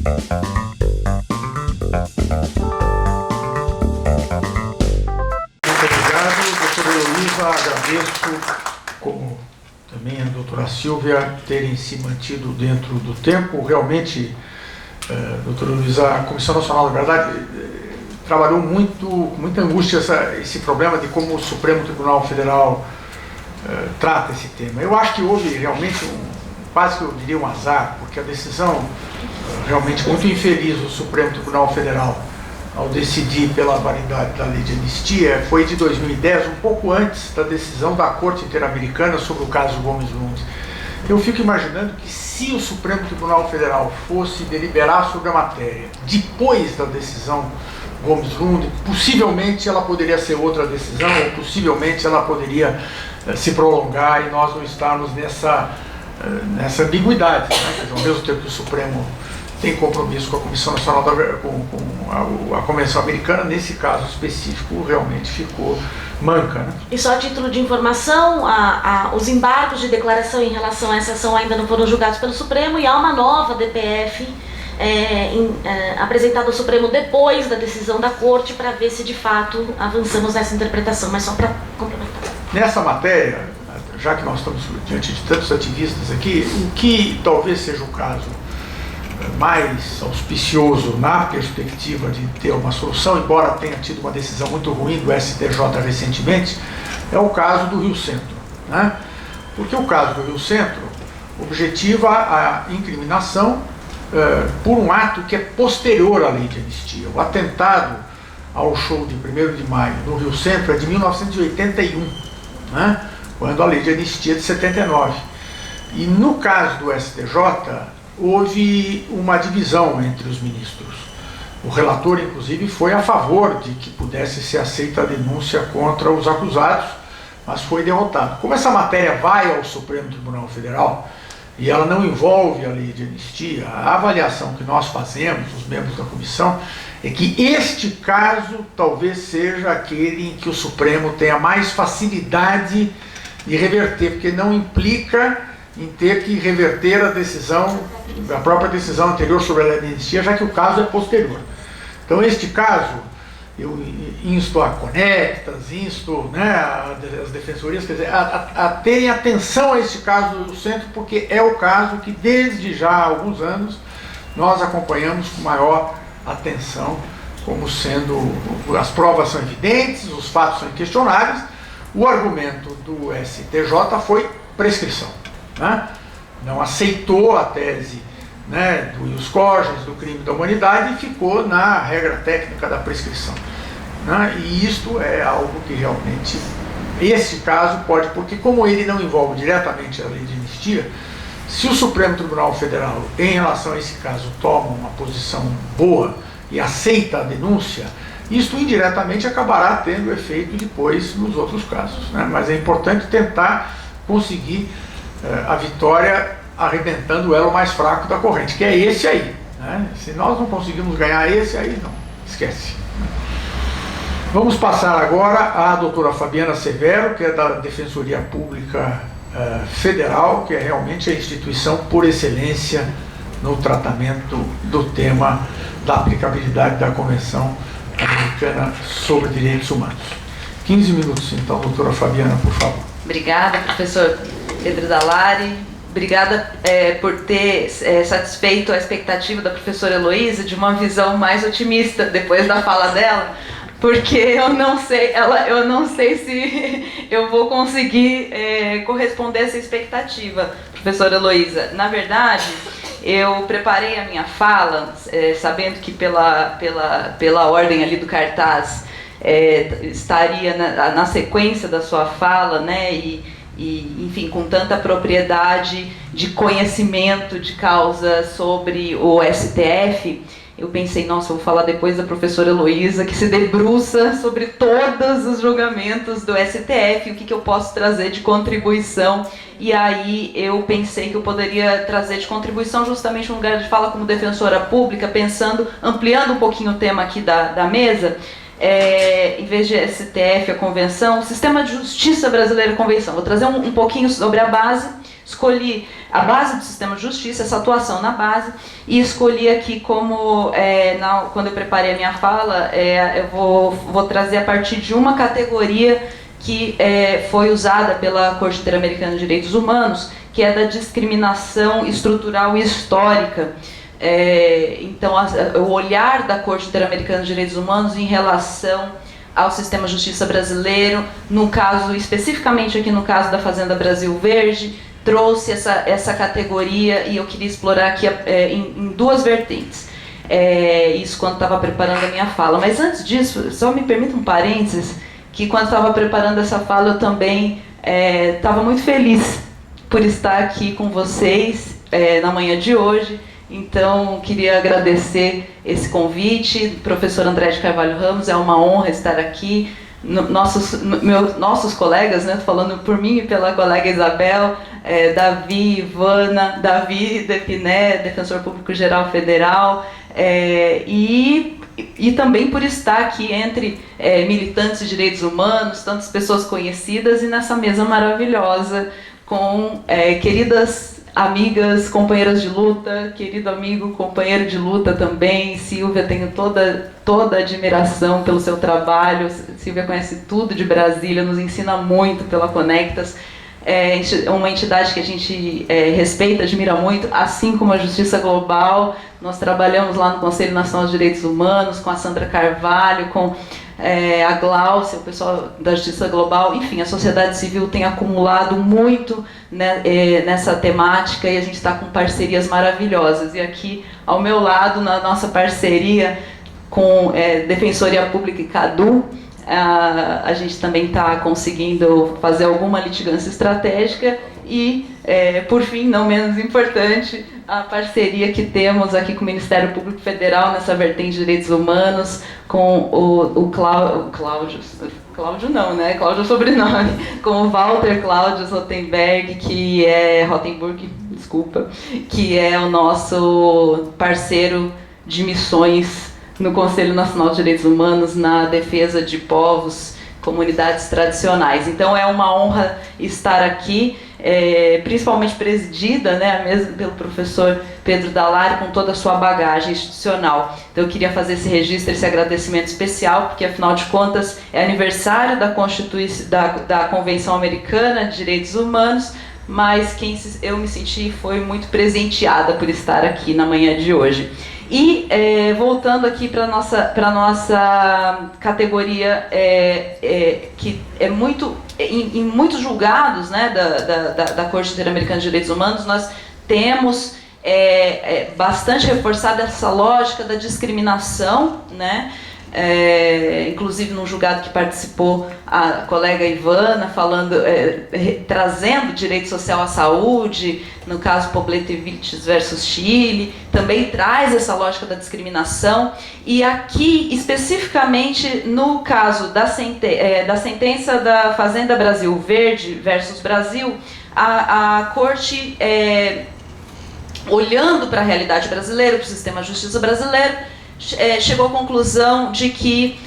Doutora Heloísa, agradeço, como também a doutora Silvia, terem se mantido dentro do tempo. Realmente, doutora Heloísa, a Comissão Nacional da Verdade trabalhou com muita angústia esse problema de como o Supremo Tribunal Federal trata esse tema. Eu acho que houve realmente quase que eu diria um azar, porque a decisão realmente muito infeliz do Supremo Tribunal Federal ao decidir pela validade da lei de anistia foi de 2010, um pouco antes da decisão da Corte Interamericana sobre o caso Gomes Lund. Eu fico imaginando que se o Supremo Tribunal Federal fosse deliberar sobre a matéria depois da decisão Gomes Lund, possivelmente ela poderia ser outra decisão, ou possivelmente ela poderia se prolongar e nós não estarmos nessa ambiguidade, né? Quer dizer, ao mesmo tempo que o Supremo tem compromisso com a Comissão Nacional com a Convenção Americana, nesse caso específico realmente ficou manca, né? E só a título de informação, os embargos de declaração em relação a essa ação ainda não foram julgados pelo Supremo e há uma nova DPF apresentada ao Supremo depois da decisão da Corte para ver se de fato avançamos nessa interpretação, mas só para complementar. Nessa matéria, já que nós estamos diante de tantos ativistas aqui, o que talvez seja o caso mais auspicioso na perspectiva de ter uma solução, embora tenha tido uma decisão muito ruim do STJ recentemente, é o caso do Rio Centro, né? Porque o caso do Rio Centro objetiva a incriminação por um ato que é posterior à lei de anistia. O atentado ao show de 1º de maio no Rio Centro é de 1981, né? Quando a lei de anistia é de 79. E no caso do STJ, houve uma divisão entre os ministros. O relator, inclusive, foi a favor de que pudesse ser aceita a denúncia contra os acusados, mas foi derrotado. Como essa matéria vai ao Supremo Tribunal Federal e ela não envolve a lei de anistia, a avaliação que nós fazemos, os membros da comissão, é que este caso talvez seja aquele em que o Supremo tenha mais facilidade de reverter, porque não implica em ter que reverter a própria decisão anterior sobre a lei de anistia, já que o caso é posterior. Então, este caso, eu insto a Conectas, insto, né, as defensorias, quer dizer, a terem atenção a este caso do Centro, porque é o caso que, desde já há alguns anos, nós acompanhamos com maior atenção, como sendo, as provas são evidentes, os fatos são inquestionáveis. O argumento do STJ foi prescrição, né? Não aceitou a tese, né, do ius cogens, do crime da humanidade, e ficou na regra técnica da prescrição, né? E isto é algo que realmente, esse caso pode, porque como ele não envolve diretamente a lei de anistia, se o Supremo Tribunal Federal, em relação a esse caso, toma uma posição boa e aceita a denúncia, isto indiretamente acabará tendo efeito depois nos outros casos, né? Mas é importante tentar conseguir a vitória arrebentando o elo mais fraco da corrente, que é esse aí, né? Se nós não conseguimos ganhar esse aí, não, esquece. Vamos passar agora à doutora Fabiana Severo, que é da Defensoria Pública Federal, que é realmente a instituição por excelência no tratamento do tema da aplicabilidade da Convenção Americana sobre Direitos Humanos. 15 minutos, então, doutora Fabiana, por favor. Obrigada, professor Pedro Dallari. Obrigada por ter satisfeito a expectativa da professora Heloísa de uma visão mais otimista depois da fala dela, porque eu não sei se eu vou conseguir corresponder a essa expectativa, professora Heloísa. Na verdade, eu preparei a minha fala, sabendo que pela ordem ali do cartaz estaria na sequência da sua fala, né, e, enfim, com tanta propriedade de conhecimento de causa sobre o STF, eu pensei, nossa, eu vou falar depois da professora Heloísa, que se debruça sobre todos os julgamentos do STF, o que eu posso trazer de contribuição. E aí eu pensei que eu poderia trazer de contribuição justamente um lugar de fala como defensora pública, ampliando um pouquinho o tema aqui da mesa, em vez de STF, a Convenção, o Sistema de Justiça Brasileira, a Convenção. Vou trazer um pouquinho sobre a base, escolhi a base do sistema de justiça, essa atuação na base, e escolhi aqui como, quando eu preparei a minha fala, eu vou trazer a partir de uma categoria que foi usada pela Corte Interamericana de Direitos Humanos, que é da discriminação estrutural e histórica. Então, o olhar da Corte Interamericana de Direitos Humanos em relação ao sistema de justiça brasileiro, no caso, especificamente aqui no caso da Fazenda Brasil Verde, trouxe essa categoria, e eu queria explorar aqui em duas vertentes. Isso quando estava preparando a minha fala. Mas antes disso, só me permita um parênteses, que quando estava preparando essa fala eu também estava muito feliz por estar aqui com vocês na manhã de hoje. Então, queria agradecer esse convite, professor André de Carvalho Ramos, é uma honra estar aqui. Nossos colegas, né, falando por mim e pela colega Isabel, Davi, Ivana, Davi Depiné, Defensor Público Geral Federal, e também por estar aqui entre militantes de direitos humanos, tantas pessoas conhecidas, e nessa mesa maravilhosa com queridas amigas, companheiras de luta, querido amigo, companheiro de luta também, Silvia, tenho toda admiração pelo seu trabalho. Silvia conhece tudo de Brasília, nos ensina muito pela Conectas, uma entidade que a gente respeita, admira muito, assim como a Justiça Global. Nós trabalhamos lá no Conselho Nacional de Direitos Humanos, com a Sandra Carvalho, com a Glaucia, o pessoal da Justiça Global. Enfim, a sociedade civil tem acumulado muito, né, nessa temática, e a gente está com parcerias maravilhosas. E aqui, ao meu lado, na nossa parceria com Defensoria Pública e CADU, a gente também está conseguindo fazer alguma litigância estratégica e, por fim, não menos importante, a parceria que temos aqui com o Ministério Público Federal nessa vertente de direitos humanos, com o Cláudio não, né? Cláudio é o sobrenome, com o Walter Cláudio Rotenberg, que é o nosso parceiro de missões no Conselho Nacional de Direitos Humanos, na defesa de povos, comunidades tradicionais. Então é uma honra estar aqui, principalmente presidida, né, mesmo pelo professor Pedro Dallari, com toda a sua bagagem institucional. Então eu queria fazer esse registro, esse agradecimento especial, porque afinal de contas é aniversário da Convenção Americana de Direitos Humanos, mas eu me senti foi muito presenteada por estar aqui na manhã de hoje. E voltando aqui para a nossa categoria, que é muito, em muitos julgados, né, da Corte Interamericana de Direitos Humanos, nós temos bastante reforçada essa lógica da discriminação, né? Inclusive num julgado que participou a colega Ivana, falando, trazendo direito social à saúde, no caso Poblete-Vites versus Chile, também traz essa lógica da discriminação. E aqui, especificamente no caso da sentença da Fazenda Brasil Verde versus Brasil, a Corte, olhando para a realidade brasileira, para o sistema de justiça brasileiro, chegou à conclusão de que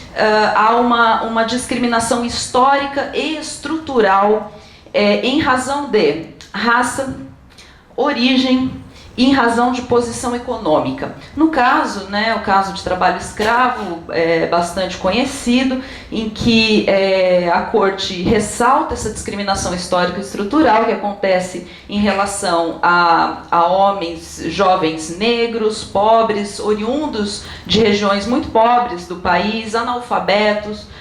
há uma discriminação histórica e estrutural em razão de raça, origem e em razão de posição econômica. No caso, né, o caso de trabalho escravo é bastante conhecido, em que a Corte ressalta essa discriminação histórica e estrutural que acontece em relação a homens jovens negros, pobres, oriundos de regiões muito pobres do país, analfabetos,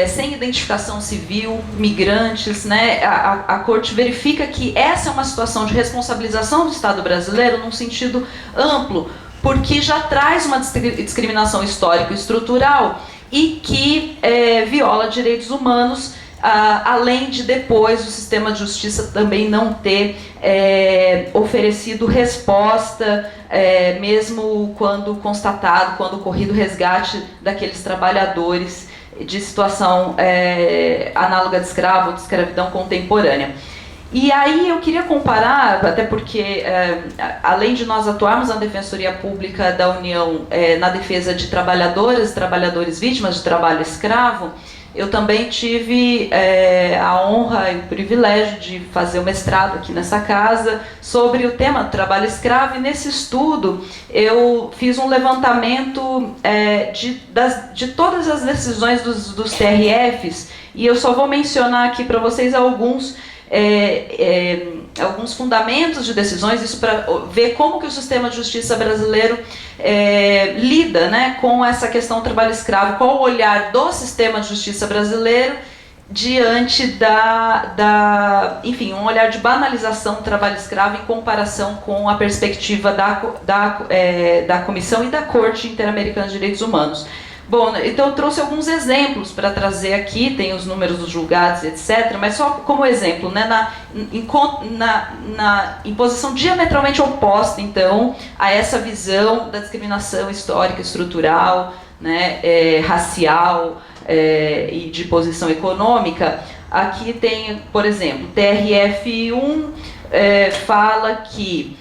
sem identificação civil, migrantes, né? A Corte verifica que essa é uma situação de responsabilização do Estado brasileiro num sentido amplo, porque já traz uma discriminação histórica e estrutural e que viola direitos humanos, além de depois o sistema de justiça também não ter oferecido resposta, mesmo quando constatado, quando ocorrido o resgate daqueles trabalhadores de situação análoga de escravo ou de escravidão contemporânea. E aí eu queria comparar, até porque além de nós atuarmos na Defensoria Pública da União na defesa de trabalhadoras e trabalhadores vítimas de trabalho escravo, eu também tive a honra e o privilégio de fazer o mestrado aqui nessa casa sobre o tema do trabalho escravo, e nesse estudo eu fiz um levantamento de todas as decisões dos TRFs, e eu só vou mencionar aqui para vocês alguns fundamentos de decisões, isso para ver como que o sistema de justiça brasileiro lida, né, com essa questão do trabalho escravo, qual o olhar do sistema de justiça brasileiro diante enfim, um olhar de banalização do trabalho escravo em comparação com a perspectiva da Comissão e da Corte Interamericana de Direitos Humanos. Bom, então eu trouxe alguns exemplos para trazer aqui, tem os números dos julgados, etc., mas só como exemplo, né, em posição diametralmente oposta, então, a essa visão da discriminação histórica, estrutural, né, racial e de posição econômica. Aqui tem, por exemplo, TRF1 fala que...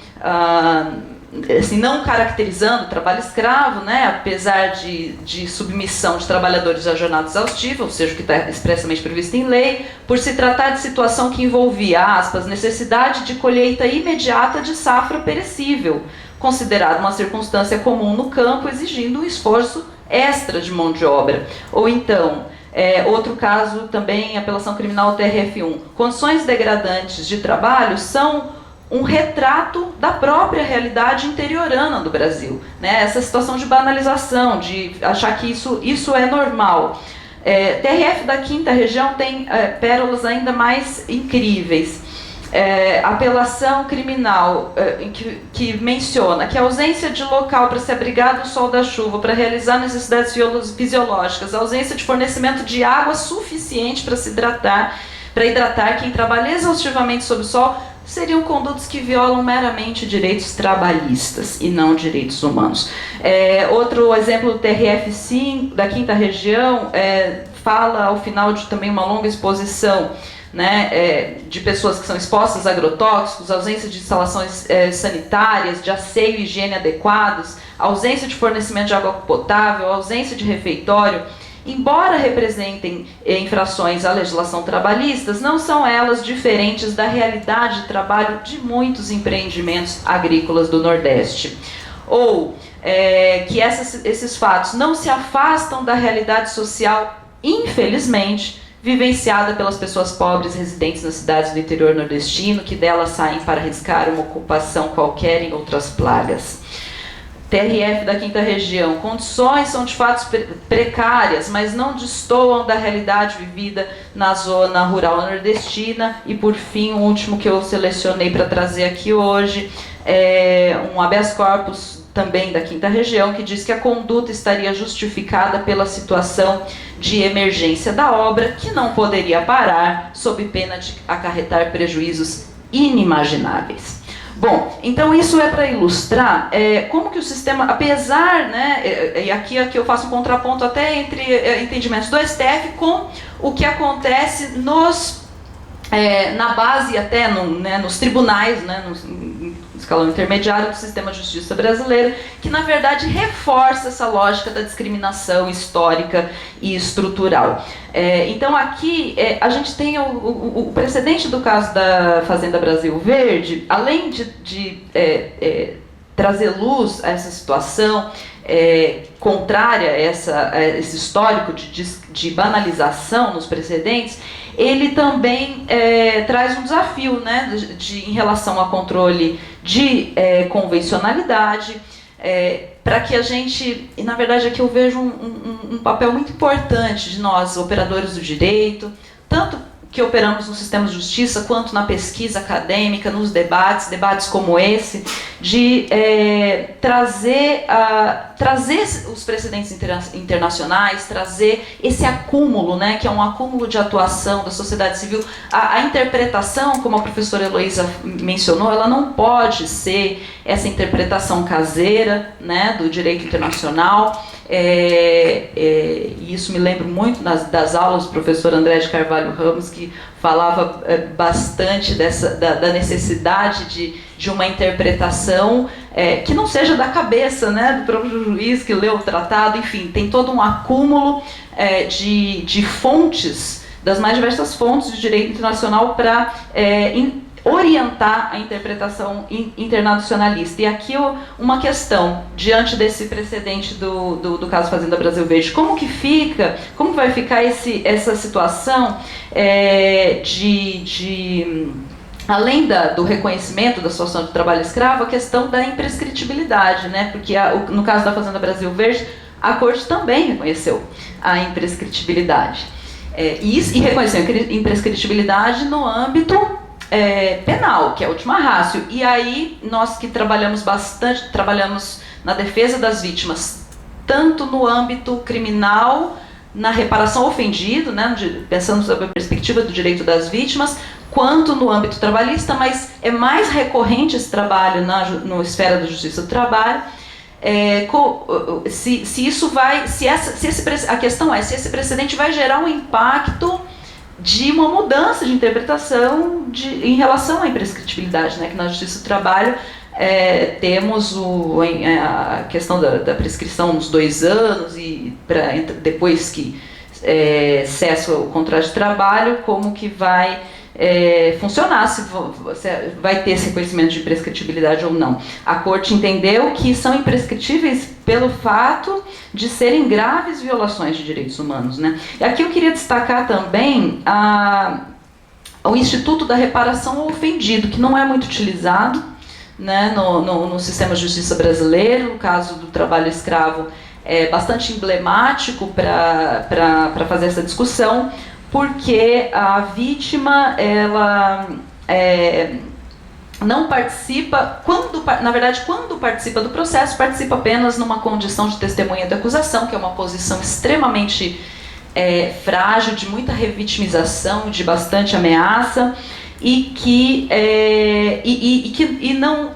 assim, não caracterizando o trabalho escravo, né, apesar de submissão de trabalhadores à jornada exaustiva, ou seja, o que está expressamente previsto em lei, por se tratar de situação que envolvia, aspas, necessidade de colheita imediata de safra perecível, considerada uma circunstância comum no campo, exigindo um esforço extra de mão de obra. Ou então, outro caso também, apelação criminal TRF1, condições degradantes de trabalho são um retrato da própria realidade interiorana do Brasil, né? Essa situação de banalização, de achar que isso é normal. TRF da 5ª Região tem pérolas ainda mais incríveis. Apelação criminal que menciona que a ausência de local para se abrigar do sol da chuva, para realizar necessidades fisiológicas, a ausência de fornecimento de água suficiente para se hidratar, quem trabalha exaustivamente sob o sol, seriam condutas que violam meramente direitos trabalhistas e não direitos humanos. Outro exemplo do TRF-5 da 5ª Região fala ao final de também uma longa exposição, né, de pessoas que são expostas a agrotóxicos, ausência de instalações sanitárias, de asseio e higiene adequados, ausência de fornecimento de água potável, ausência de refeitório. Embora representem infrações à legislação trabalhistas, não são elas diferentes da realidade de trabalho de muitos empreendimentos agrícolas do Nordeste. Ou que esses fatos não se afastam da realidade social, infelizmente, vivenciada pelas pessoas pobres residentes nas cidades do interior nordestino, que delas saem para arriscar uma ocupação qualquer em outras plagas. TRF da 5ª Região, condições são de fato precárias, mas não destoam da realidade vivida na zona rural nordestina. E por fim, o último que eu selecionei para trazer aqui hoje é um habeas corpus também da 5ª Região, que diz que a conduta estaria justificada pela situação de emergência da obra, que não poderia parar, sob pena de acarretar prejuízos inimagináveis. Bom, então isso é para ilustrar como que o sistema, apesar, né, e aqui eu faço um contraponto até entre entendimentos do STF com o que acontece na base até nos tribunais, né, no escalão intermediário do sistema de justiça brasileiro, que na verdade reforça essa lógica da discriminação histórica e estrutural. Então aqui a gente tem o precedente do caso da Fazenda Brasil Verde, além de trazer luz a essa situação contrária a esse histórico de banalização nos precedentes, ele também traz um desafio, né, em relação ao controle de convencionalidade, para que a gente, e na verdade aqui eu vejo um papel muito importante de nós, operadores do direito, tanto que operamos no sistema de justiça, quanto na pesquisa acadêmica, nos debates como esse, de trazer os precedentes internacionais, trazer esse acúmulo, né, que é um acúmulo de atuação da sociedade civil. A interpretação, como a professora Heloísa mencionou, ela não pode ser essa interpretação caseira, né, do direito internacional. E isso me lembro muito das aulas do professor André de Carvalho Ramos, que falava bastante da necessidade de uma interpretação que não seja da cabeça, né, do próprio juiz que leu o tratado. Enfim, tem todo um acúmulo de fontes, das mais diversas fontes de direito internacional para orientar a interpretação internacionalista. E aqui uma questão, diante desse precedente do caso Fazenda Brasil Verde, como vai ficar essa situação além do reconhecimento da situação de trabalho escravo, a questão da imprescritibilidade, né? Porque no caso da Fazenda Brasil Verde, a Corte também reconheceu a imprescritibilidade. E reconheceu a imprescritibilidade no âmbito penal, que é a última ratio. E aí, nós que trabalhamos na defesa das vítimas, tanto no âmbito criminal, na reparação ao ofendido, né, pensando sobre a perspectiva do direito das vítimas, quanto no âmbito trabalhista, mas é mais recorrente esse trabalho na esfera da justiça do trabalho. A questão se esse precedente vai gerar um impacto de uma mudança de interpretação em relação à imprescritibilidade, né, que na justiça do trabalho temos a questão da prescrição nos 2 anos e depois que cessa o contrato de trabalho, como que vai funcionar, se vai ter esse reconhecimento de imprescritibilidade ou não. A Corte entendeu que são imprescritíveis pelo fato de serem graves violações de direitos humanos, né? E aqui eu queria destacar também o Instituto da Reparação ao Ofendido, que não é muito utilizado, né, no sistema de justiça brasileiro. No caso do trabalho escravo, é bastante emblemático para fazer essa discussão, porque a vítima ela não participa, quando participa do processo, participa apenas numa condição de testemunha da acusação, que é uma posição extremamente frágil, de muita revitimização, de bastante ameaça, e que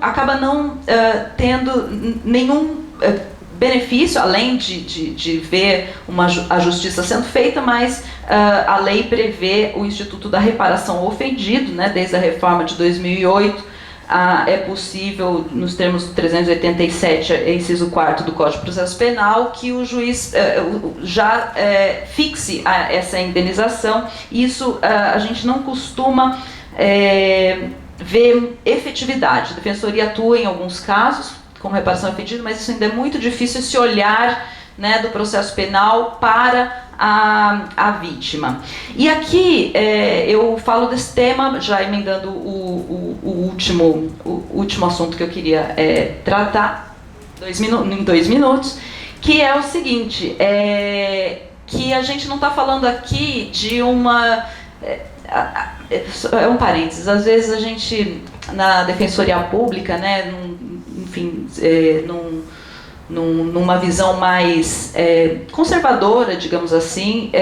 acaba não tendo nenhum benefício, além de ver a justiça sendo feita, mas a lei prevê o Instituto da Reparação ao Ofendido, né, desde a reforma de 2008, é possível, nos termos do 387, inciso 4º do Código de Processo Penal, que o juiz já fixe essa indenização. Isso a gente não costuma ver efetividade. A Defensoria atua em alguns casos com reparação ao ofendido, mas isso ainda é muito difícil, esse olhar, né, do processo penal para a vítima. E aqui eu falo desse tema, já emendando o último assunto que eu queria tratar em 2 minutos, que é o seguinte, que a gente não está falando aqui de uma... um parênteses, às vezes a gente, na Defensoria Pública, né, enfim, numa visão mais conservadora, digamos assim,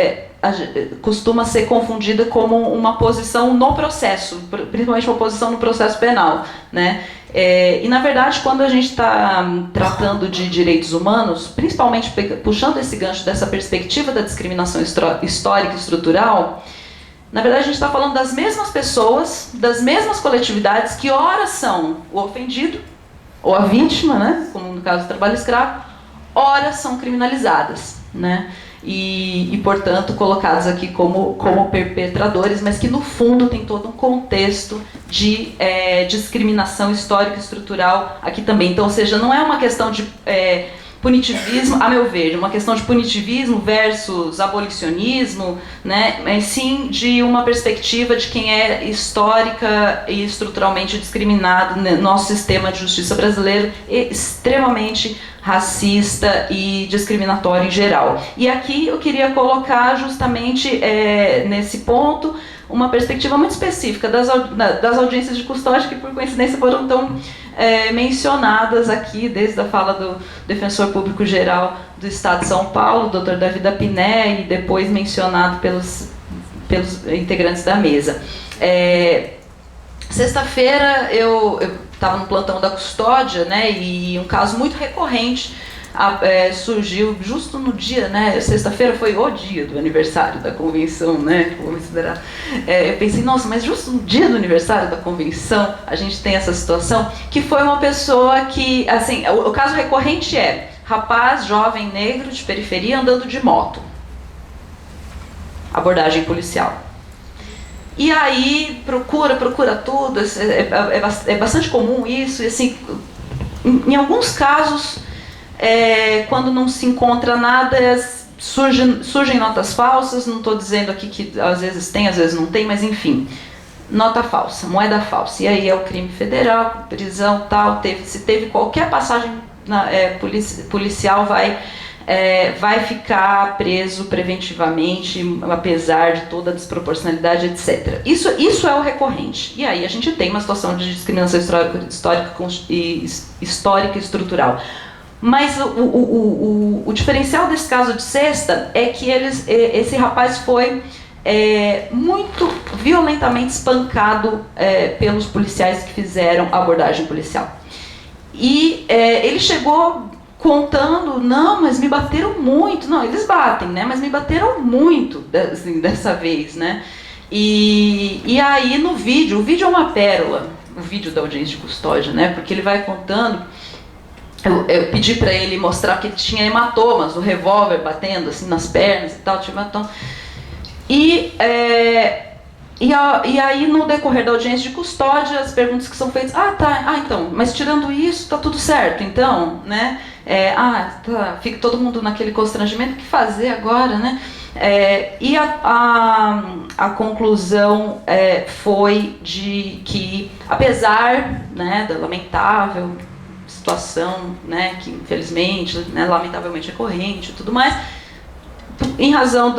costuma ser confundida como uma posição no processo, principalmente uma posição no processo penal, né? E na verdade, quando a gente está tratando de direitos humanos, principalmente puxando esse gancho dessa perspectiva da discriminação histórica e estrutural, na verdade a gente está falando das mesmas pessoas, das mesmas coletividades que ora são o ofendido ou a vítima, né, como no caso do trabalho escravo, ora são criminalizadas, né, e portanto colocados aqui como perpetradores, mas que no fundo tem todo um contexto de discriminação histórica e estrutural aqui também. Então, ou seja, não é uma questão de punitivismo, a meu ver, uma questão de punitivismo versus abolicionismo, né, mas sim de uma perspectiva de quem é histórica e estruturalmente discriminado no nosso sistema de justiça brasileiro, extremamente racista e discriminatório em geral. E aqui eu queria colocar justamente nesse ponto uma perspectiva muito específica das audiências de custódia, que por coincidência foram tão mencionadas aqui, desde a fala do Defensor Público Geral do Estado de São Paulo, Dr. Davi da Piné, e depois mencionado pelos integrantes da mesa. Sexta-feira eu estava no plantão da custódia, né, e um caso muito recorrente surgiu justo no dia, né? Sexta-feira foi o dia do aniversário da convenção, né? Vou considerar. Eu pensei, nossa, mas justo no dia do aniversário da convenção a gente tem essa situação, que foi uma pessoa que, assim, o caso recorrente é rapaz, jovem, negro, de periferia, andando de moto. Abordagem policial. E aí procura tudo, é bastante comum isso, e assim, em alguns casos, quando não se encontra nada, surgem notas falsas, não estou dizendo aqui que às vezes tem, às vezes não tem, mas enfim, nota falsa, moeda falsa. E aí é o crime federal, prisão, tal, se teve qualquer passagem policial, vai ficar preso preventivamente, apesar de toda a desproporcionalidade, etc. Isso é o recorrente. E aí a gente tem uma situação de discriminação histórica e estrutural. Mas o diferencial desse caso de Sexta é que esse rapaz foi muito violentamente espancado pelos policiais que fizeram a abordagem policial. E ele chegou contando, não, mas me bateram muito. Não, eles batem, né? Mas me bateram muito, assim, dessa vez, né? E aí no vídeo, o vídeo é uma pérola, o vídeo da audiência de custódia, né? Porque ele vai contando. Eu pedi para ele mostrar que ele tinha hematomas, o revólver batendo assim nas pernas e tal, tinha hematoma. E aí, no decorrer da audiência de custódia, as perguntas que são feitas, então, mas tirando isso, tá tudo certo, então, né? Fica todo mundo naquele constrangimento, o que fazer agora, né? E a conclusão foi de que, apesar, né, da lamentável situação, né, que infelizmente, né, lamentavelmente é corrente e tudo mais, em razão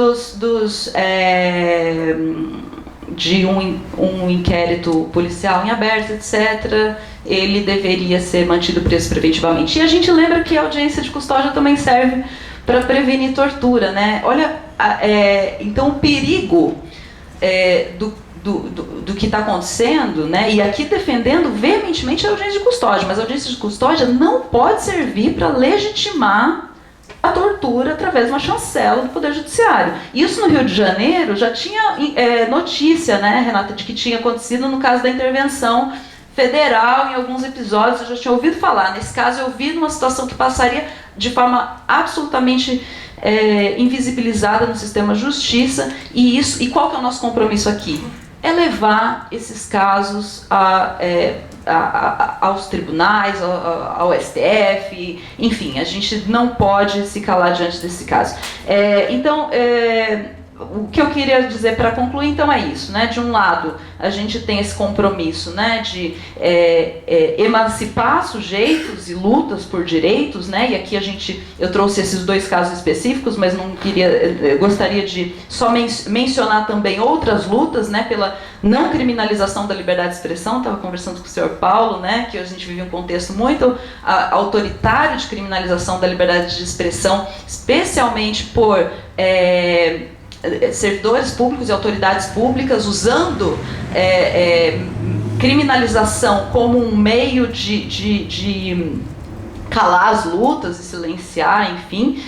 de um inquérito policial em aberto, etc., ele deveria ser mantido preso preventivamente. E a gente lembra que a audiência de custódia também serve para prevenir tortura, né? Olha, então o perigo do que está acontecendo, né? E aqui defendendo veementemente a audiência de custódia, mas a audiência de custódia não pode servir para legitimar a tortura através de uma chancela do Poder Judiciário. Isso no Rio de Janeiro já tinha notícia, né, Renata, de que tinha acontecido no caso da intervenção federal. Em alguns episódios eu já tinha ouvido falar. Nesse caso eu vi numa situação que passaria de forma absolutamente invisibilizada no sistema de justiça. E qual que é o nosso compromisso aqui? É levar esses casos aos tribunais, ao STF, enfim, a gente não pode se calar diante desse caso. Então, o que eu queria dizer para concluir, então, é isso, né? De um lado, a gente tem esse compromisso, né, de emancipar sujeitos e lutas por direitos, né? E aqui eu trouxe esses dois casos específicos, mas gostaria de só mencionar também outras lutas, né, pela não criminalização da liberdade de expressão. Estava conversando com o senhor Paulo, né, que a gente vive um contexto muito autoritário de criminalização da liberdade de expressão, especialmente por servidores públicos e autoridades públicas usando criminalização como um meio de calar as lutas e silenciar, enfim,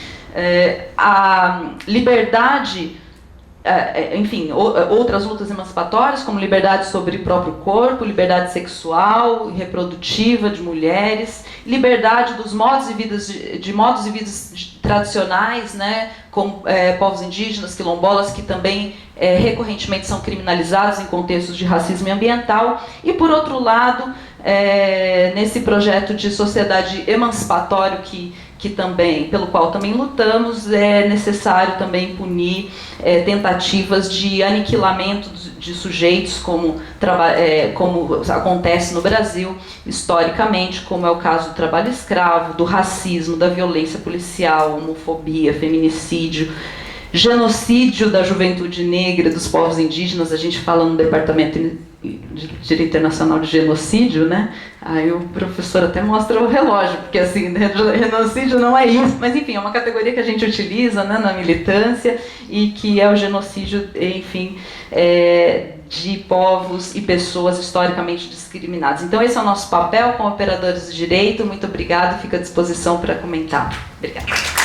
a liberdade, enfim, outras lutas emancipatórias, como liberdade sobre o próprio corpo, liberdade sexual e reprodutiva de mulheres, liberdade dos modos e vidas tradicionais, né, como povos indígenas, quilombolas, que também recorrentemente são criminalizados em contextos de racismo ambiental. E, por outro lado, nesse projeto de sociedade emancipatório pelo qual também lutamos, é necessário também punir tentativas de aniquilamento de sujeitos, como acontece no Brasil historicamente, como é o caso do trabalho escravo, do racismo, da violência policial, homofobia, feminicídio, genocídio da juventude negra, dos povos indígenas. A gente fala no departamento de Direito Internacional de Genocídio, né? Aí o professor até mostra o relógio, porque assim, né, genocídio não é isso, mas enfim, é uma categoria que a gente utiliza, né, na militância, e que é o genocídio, enfim, de povos e pessoas historicamente discriminadas. Então esse é o nosso papel como operadores de direito. Muito obrigada, fico à disposição para comentar. Obrigada.